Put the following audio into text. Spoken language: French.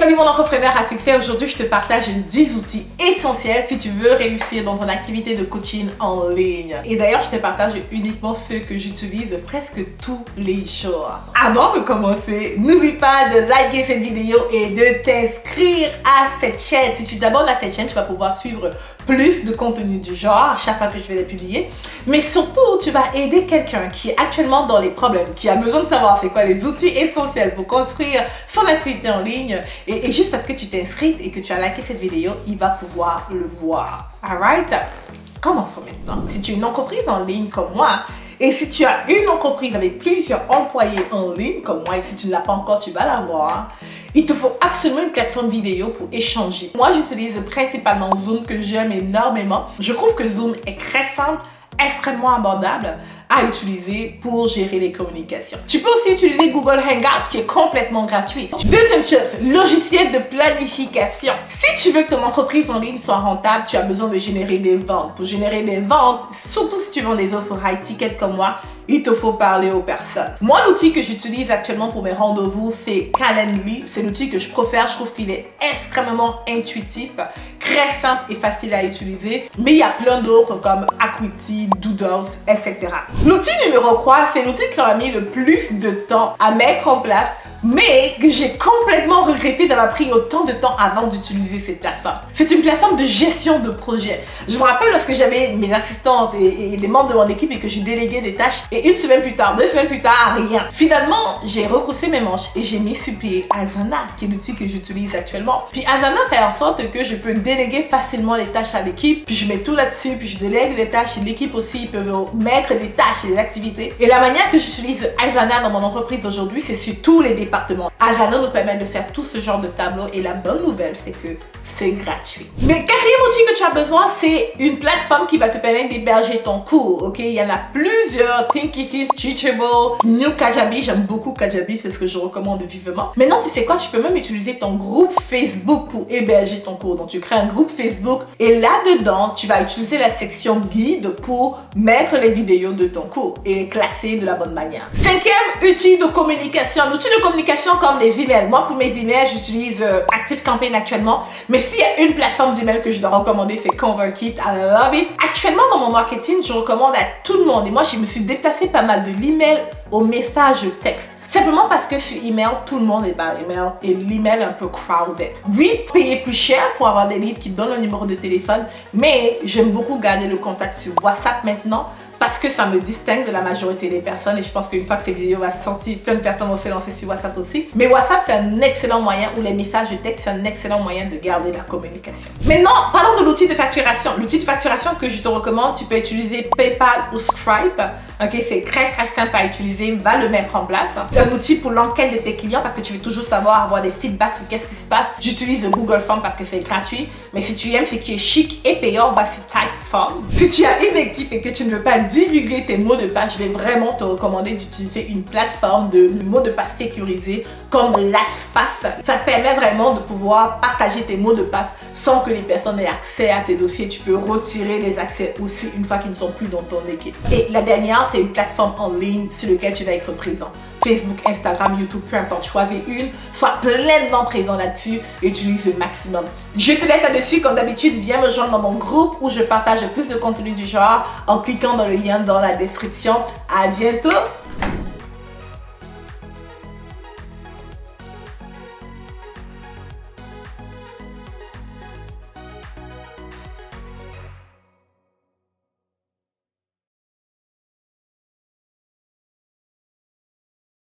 salut mon entrepreneur à succès, aujourd'hui je te partage 10 outils essentiels si tu veux réussir dans ton activité de coaching en ligne. Et d'ailleurs je te partage uniquement ceux que j'utilise presque tous les jours. Avant de commencer, n'oublie pas de liker cette vidéo et de t'inscrire à cette chaîne. Si tu t'abonnes à cette chaîne, tu vas pouvoir suivre plus de contenu du genre à chaque fois que je vais les publier. Mais surtout, tu vas aider quelqu'un qui est actuellement dans les problèmes, qui a besoin de savoir c'est quoi les outils essentiels pour construire son activité en ligne. Et juste parce que tu t'es inscrite et que tu as liké cette vidéo, il va pouvoir le voir. Alright? Commençons maintenant. Si tu es une entreprise en ligne comme moi, et si tu as une entreprise avec plusieurs employés en ligne comme moi, et si tu ne l'as pas encore, tu vas l'avoir, il te faut absolument une plateforme vidéo pour échanger. Moi, j'utilise principalement Zoom que j'aime énormément. Je trouve que Zoom est très simple, extrêmement abordable à utiliser pour gérer les communications. Tu peux aussi utiliser Google Hangout qui est complètement gratuit. Deuxième chose, logiciel de planification. Si tu veux que ton entreprise en ligne soit rentable, tu as besoin de générer des ventes. Pour générer des ventes, surtout si tu vends des offres high ticket comme moi, il te faut parler aux personnes. Moi, l'outil que j'utilise actuellement pour mes rendez-vous, c'est Calendly. C'est l'outil que je préfère. Je trouve qu'il est extrêmement intuitif, très simple et facile à utiliser. Mais il y a plein d'autres comme Acuity, Doodles, etc. L'outil numéro 3, c'est l'outil qui m'a mis le plus de temps à mettre en place, mais que j'ai complètement regretté d'avoir pris autant de temps avant d'utiliser cette plateforme. C'est une plateforme de gestion de projet. Je me rappelle lorsque j'avais mes assistantes et les membres de mon équipe et que j'ai délégué des tâches, et une semaine plus tard, 2 semaines plus tard, rien. Finalement, j'ai retroussé mes manches et j'ai mis sur pied Asana, qui est l'outil que j'utilise actuellement. Puis Asana fait en sorte que je peux déléguer facilement les tâches à l'équipe, puis je mets tout là-dessus, puis je délègue les tâches et l'équipe aussi peut mettre des tâches et des activités. Et la manière que j'utilise Asana dans mon entreprise aujourd'hui, c'est sur tous les départements. Asana nous permet de faire tout ce genre de tableau et la bonne nouvelle, c'est que c'est gratuit. Le quatrième outil que tu as besoin, c'est une plateforme qui va te permettre d'héberger ton cours. Ok, il y en a plusieurs. Thinkific, Teachable, New Kajabi. J'aime beaucoup Kajabi, c'est ce que je recommande vivement. Maintenant, tu sais quoi, tu peux même utiliser ton groupe Facebook pour héberger ton cours. Donc, tu crées un groupe Facebook et là-dedans, tu vas utiliser la section guide pour mettre les vidéos de ton cours et classer de la bonne manière. Cinquième outil de communication. L'outil de communication comme les emails. Moi, pour mes emails, j'utilise ActiveCampaign actuellement. Mais s'il y a une plateforme d'email que je dois recommander, c'est ConvertKit. I love it. Actuellement, dans mon marketing, je recommande à tout le monde. Et moi, je me suis déplacée pas mal de l'email au message texte. Simplement parce que sur email, tout le monde est par email et l'email est un peu crowded. Oui, payer plus cher pour avoir des leads qui donnent le numéro de téléphone, mais j'aime beaucoup garder le contact sur WhatsApp maintenant parce que ça me distingue de la majorité des personnes et je pense qu'une fois que tes vidéos vont sortir, plein de personnes vont se lancer sur WhatsApp aussi. Mais WhatsApp, c'est un excellent moyen, ou les messages de texte, c'est un excellent moyen de garder la communication. Maintenant, parlons de l'outil de facturation. L'outil de facturation que je te recommande, tu peux utiliser PayPal ou Stripe. Ok, c'est très simple à utiliser, va le mettre en place. C'est un outil pour l'enquête de tes clients parce que tu veux toujours savoir, avoir des feedbacks sur qu'est-ce qui se passe. J'utilise Google Form parce que c'est gratuit, mais si tu aimes ce qui est chic et payant, va sur Typeform. Si tu as une équipe et que tu ne veux pas divulguer tes mots de passe, je vais vraiment te recommander d'utiliser une plateforme de mots de passe sécurisés comme LastPass. Ça te permet vraiment de pouvoir partager tes mots de passe sans que les personnes aient accès à tes dossiers. Tu peux retirer les accès aussi une fois qu'ils ne sont plus dans ton équipe. Et la dernière, c'est une plateforme en ligne sur laquelle tu vas être présent. Facebook, Instagram, YouTube, peu importe, choisis une, sois pleinement présent là-dessus et utilise le maximum. Je te laisse là-dessus, comme d'habitude, viens me joindre dans mon groupe où je partage plus de contenu du genre en cliquant dans le lien dans la description. À bientôt!